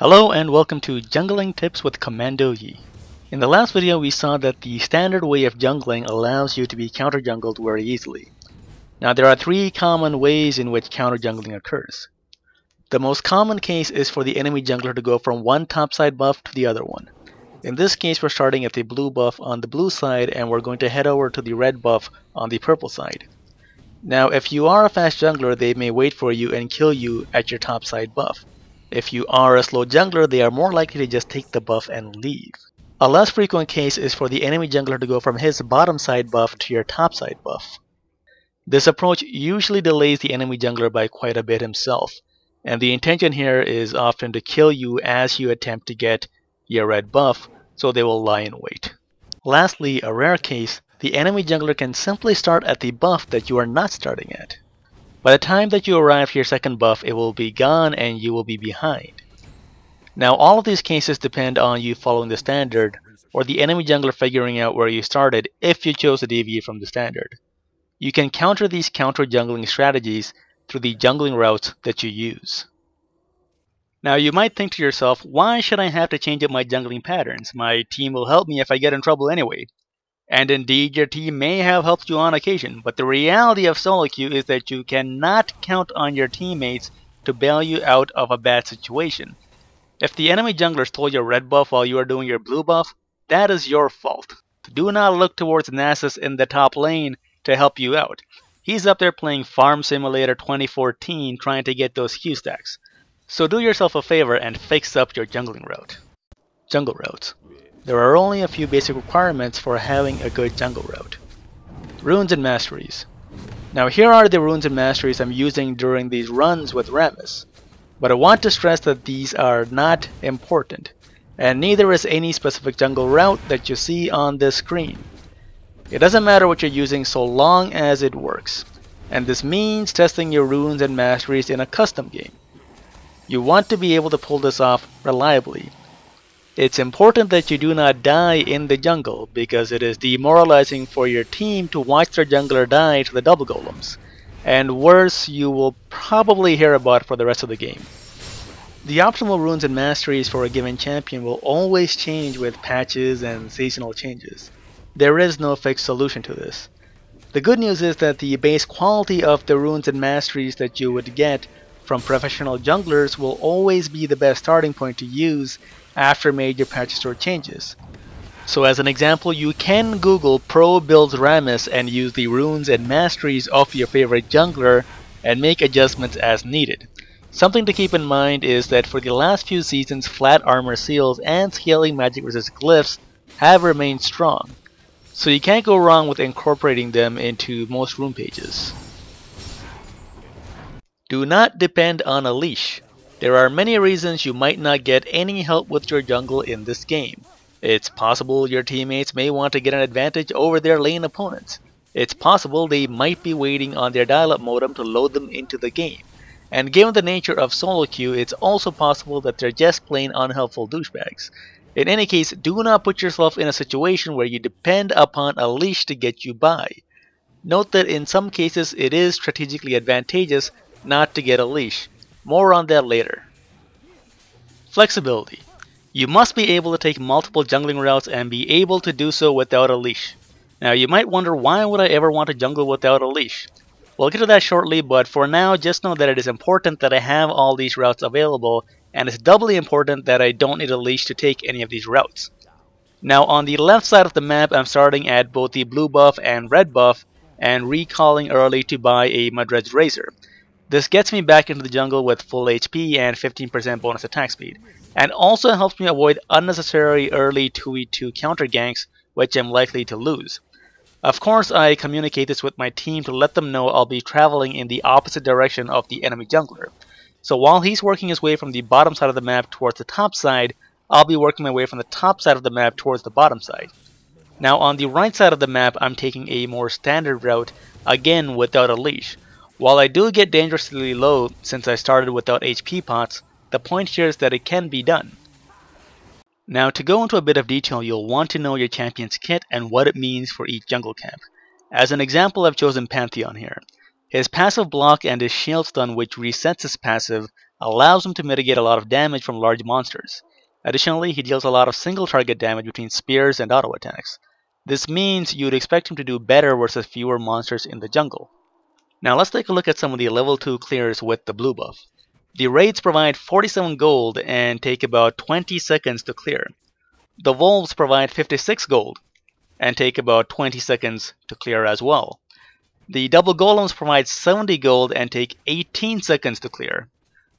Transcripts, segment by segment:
Hello and welcome to Jungling Tips with Commando Yi. In the last video we saw that the standard way of jungling allows you to be counter jungled very easily. Now there are three common ways in which counter jungling occurs. The most common case is for the enemy jungler to go from one topside buff to the other one. In this case we're starting at the blue buff on the blue side and we're going to head over to the red buff on the purple side. Now if you are a fast jungler, they may wait for you and kill you at your topside buff. If you are a slow jungler, they are more likely to just take the buff and leave. A less frequent case is for the enemy jungler to go from his bottom side buff to your top side buff. This approach usually delays the enemy jungler by quite a bit himself, and the intention here is often to kill you as you attempt to get your red buff, so they will lie in wait. Lastly, a rare case, the enemy jungler can simply start at the buff that you are not starting at. By the time that you arrive to your second buff, it will be gone and you will be behind. Now all of these cases depend on you following the standard, or the enemy jungler figuring out where you started if you chose to deviate from the standard. You can counter these counter jungling strategies through the jungling routes that you use. Now you might think to yourself, why should I have to change up my jungling patterns? My team will help me if I get in trouble anyway. And indeed, your team may have helped you on occasion, but the reality of solo queue is that you cannot count on your teammates to bail you out of a bad situation. If the enemy jungler stole your red buff while you are doing your blue buff, that is your fault. Do not look towards Nasus in the top lane to help you out. He's up there playing Farm Simulator 2014 trying to get those Q stacks. So do yourself a favor and fix up your jungling route. Jungle routes. There are only a few basic requirements for having a good jungle route. Runes and Masteries. Now here are the runes and masteries I'm using during these runs with Rammus. But I want to stress that these are not important, and neither is any specific jungle route that you see on this screen. It doesn't matter what you're using so long as it works, and this means testing your runes and masteries in a custom game. You want to be able to pull this off reliably. It's important that you do not die in the jungle, because it is demoralizing for your team to watch their jungler die to the double golems, and worse, you will probably hear about for the rest of the game. The optimal runes and masteries for a given champion will always change with patches and seasonal changes. There is no fixed solution to this. The good news is that the base quality of the runes and masteries that you would get from professional junglers will always be the best starting point to use after major patches or changes. So as an example, you can Google Pro Builds Rammus and use the runes and masteries of your favorite jungler and make adjustments as needed. Something to keep in mind is that for the last few seasons, flat armor seals and scaling magic resist glyphs have remained strong, so you can't go wrong with incorporating them into most rune pages. Do not depend on a leash. There are many reasons you might not get any help with your jungle in this game. It's possible your teammates may want to get an advantage over their lane opponents. It's possible they might be waiting on their dial-up modem to load them into the game. And given the nature of solo queue, it's also possible that they're just plain unhelpful douchebags. In any case, do not put yourself in a situation where you depend upon a leash to get you by. Note that in some cases it is strategically advantageous not to get a leash. More on that later. Flexibility. You must be able to take multiple jungling routes and be able to do so without a leash. Now you might wonder, why would I ever want to jungle without a leash? We'll get to that shortly, but for now just know that it is important that I have all these routes available, and it's doubly important that I don't need a leash to take any of these routes. Now on the left side of the map, I'm starting at both the blue buff and red buff and recalling early to buy a Madred's Razor. This gets me back into the jungle with full HP and 15% bonus attack speed, and also helps me avoid unnecessary early 2v2 counter ganks, which I'm likely to lose. Of course, I communicate this with my team to let them know I'll be traveling in the opposite direction of the enemy jungler. So while he's working his way from the bottom side of the map towards the top side, I'll be working my way from the top side of the map towards the bottom side. Now on the right side of the map, I'm taking a more standard route, again without a leash. While I do get dangerously low since I started without HP pots, the point here is that it can be done. Now to go into a bit of detail, you'll want to know your champion's kit and what it means for each jungle camp. As an example, I've chosen Pantheon here. His passive block and his shield stun, which resets his passive, allows him to mitigate a lot of damage from large monsters. Additionally, he deals a lot of single target damage between spears and auto attacks. This means you'd expect him to do better versus fewer monsters in the jungle. Now let's take a look at some of the level 2 clears with the blue buff. The raids provide 47 gold and take about 20 seconds to clear. The wolves provide 56 gold and take about 20 seconds to clear as well. The double golems provide 70 gold and take 18 seconds to clear.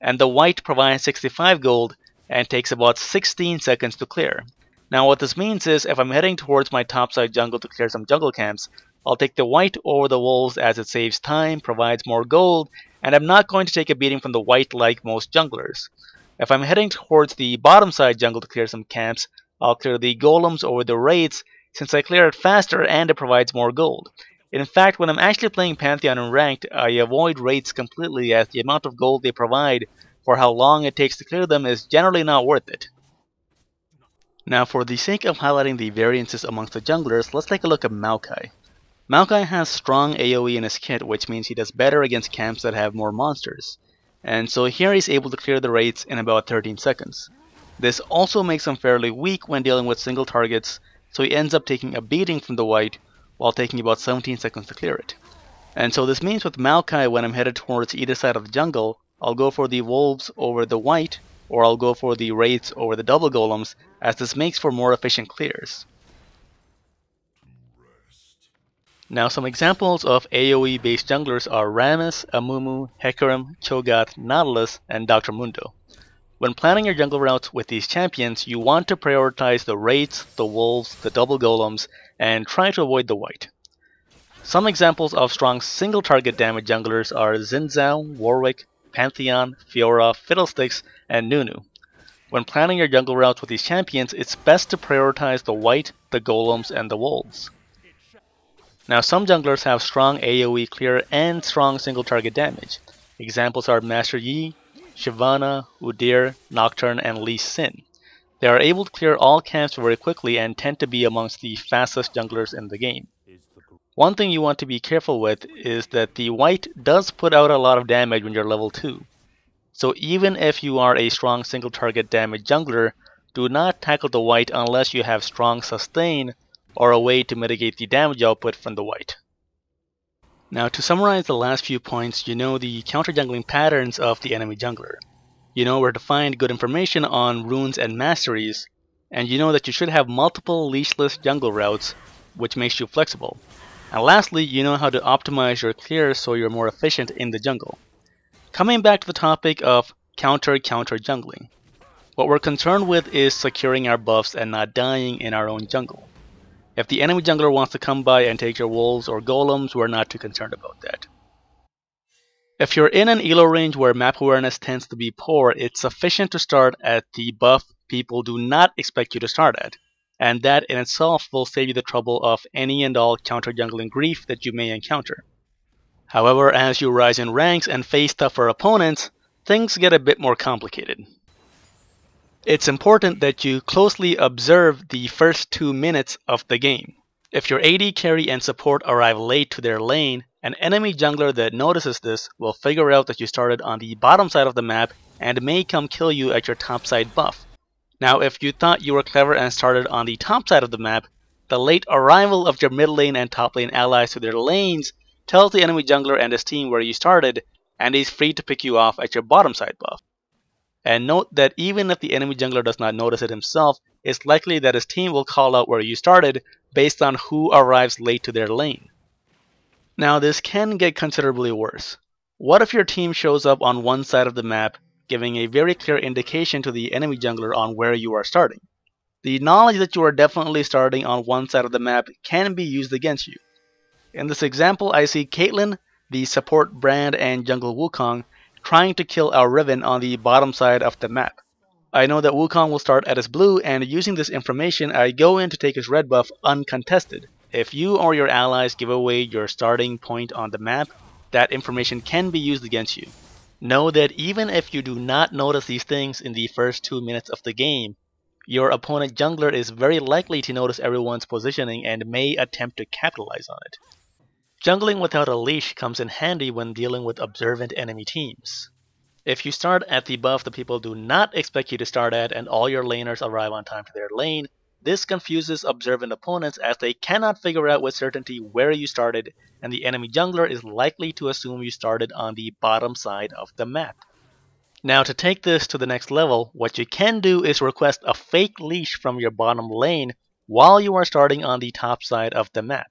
And the white provides 65 gold and takes about 16 seconds to clear. Now what this means is if I'm heading towards my topside jungle to clear some jungle camps, I'll take the white over the wolves as it saves time, provides more gold, and I'm not going to take a beating from the white like most junglers. If I'm heading towards the bottom side jungle to clear some camps, I'll clear the golems over the raids since I clear it faster and it provides more gold. In fact, when I'm actually playing Pantheon and Ranked, I avoid raids completely as the amount of gold they provide for how long it takes to clear them is generally not worth it. Now for the sake of highlighting the variances amongst the junglers, let's take a look at Maokai. Maokai has strong AoE in his kit, which means he does better against camps that have more monsters. And so here he's able to clear the raids in about 13 seconds. This also makes him fairly weak when dealing with single targets, so he ends up taking a beating from the white while taking about 17 seconds to clear it. And so this means with Maokai, when I'm headed towards either side of the jungle, I'll go for the wolves over the white, or I'll go for the wraiths over the double golems, as this makes for more efficient clears. Now some examples of AoE based junglers are Rammus, Amumu, Hecarim, Cho'Gath, Nautilus, and Dr. Mundo. When planning your jungle routes with these champions, you want to prioritize the wraiths, the wolves, the double golems, and try to avoid the white. Some examples of strong single target damage junglers are Xin Zhao, Warwick, Pantheon, Fiora, Fiddlesticks, and Nunu. When planning your jungle routes with these champions, it's best to prioritize the white, the golems, and the wolves. Now some junglers have strong AoE clear and strong single target damage. Examples are Master Yi, Shyvana, Udyr, Nocturne, and Lee Sin. They are able to clear all camps very quickly and tend to be amongst the fastest junglers in the game. One thing you want to be careful with is that the white does put out a lot of damage when you're level 2. So even if you are a strong single target damage jungler, do not tackle the white unless you have strong sustain or a way to mitigate the damage output from the white. Now to summarize the last few points, you know the counter jungling patterns of the enemy jungler. You know where to find good information on runes and masteries, and you know that you should have multiple leashless jungle routes, which makes you flexible. And lastly, you know how to optimize your clears so you're more efficient in the jungle. Coming back to the topic of counter jungling. What we're concerned with is securing our buffs and not dying in our own jungle. If the enemy jungler wants to come by and take your wolves or golems, we're not too concerned about that. If you're in an elo range where map awareness tends to be poor, it's sufficient to start at the buff people do not expect you to start at, and that in itself will save you the trouble of any and all counter jungling grief that you may encounter. However, as you rise in ranks and face tougher opponents, things get a bit more complicated. It's important that you closely observe the first 2 minutes of the game. If your AD carry and support arrive late to their lane, an enemy jungler that notices this will figure out that you started on the bottom side of the map and may come kill you at your top side buff. Now if you thought you were clever and started on the top side of the map, the late arrival of your mid lane and top lane allies to their lanes tells the enemy jungler and his team where you started, and he's free to pick you off at your bottom side buff. And note that even if the enemy jungler does not notice it himself, it's likely that his team will call out where you started based on who arrives late to their lane. Now this can get considerably worse. What if your team shows up on one side of the map, giving a very clear indication to the enemy jungler on where you are starting? The knowledge that you are definitely starting on one side of the map can be used against you. In this example, I see Caitlyn, the support Brand and jungle Wukong, trying to kill our Riven on the bottom side of the map. I know that Wukong will start at his blue, and using this information I go in to take his red buff uncontested. If you or your allies give away your starting point on the map, that information can be used against you. Know that even if you do not notice these things in the first 2 minutes of the game, your opponent jungler is very likely to notice everyone's positioning and may attempt to capitalize on it. Jungling without a leash comes in handy when dealing with observant enemy teams. If you start at the buff the people do not expect you to start at and all your laners arrive on time to their lane, this confuses observant opponents as they cannot figure out with certainty where you started, and the enemy jungler is likely to assume you started on the bottom side of the map. Now to take this to the next level, what you can do is request a fake leash from your bottom lane while you are starting on the top side of the map.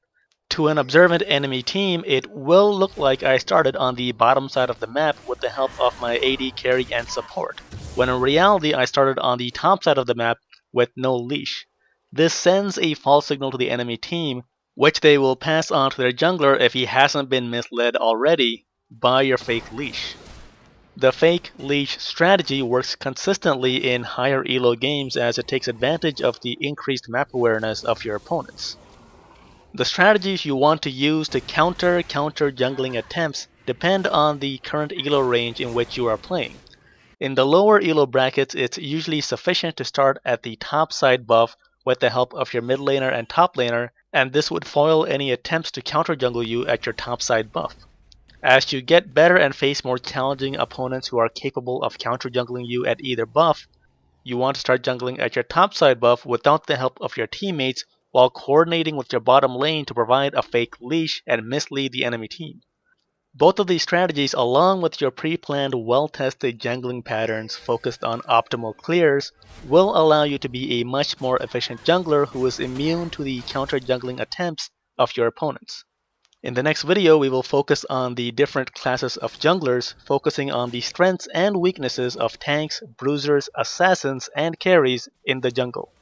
To an observant enemy team, it will look like I started on the bottom side of the map with the help of my AD carry and support, when in reality I started on the top side of the map with no leash. This sends a false signal to the enemy team, which they will pass on to their jungler if he hasn't been misled already by your fake leash. The fake leash strategy works consistently in higher elo games as it takes advantage of the increased map awareness of your opponents. The strategies you want to use to counter jungling attempts depend on the current elo range in which you are playing. In the lower elo brackets, it's usually sufficient to start at the top side buff with the help of your mid laner and top laner, and this would foil any attempts to counter jungle you at your top side buff. As you get better and face more challenging opponents who are capable of counter jungling you at either buff, you want to start jungling at your top side buff without the help of your teammates while coordinating with your bottom lane to provide a fake leash and mislead the enemy team. Both of these strategies, along with your pre-planned, well-tested jungling patterns focused on optimal clears, will allow you to be a much more efficient jungler who is immune to the counter jungling attempts of your opponents. In the next video, we will focus on the different classes of junglers, focusing on the strengths and weaknesses of tanks, bruisers, assassins, and carries in the jungle.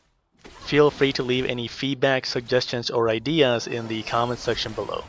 Feel free to leave any feedback, suggestions, or ideas in the comments section below.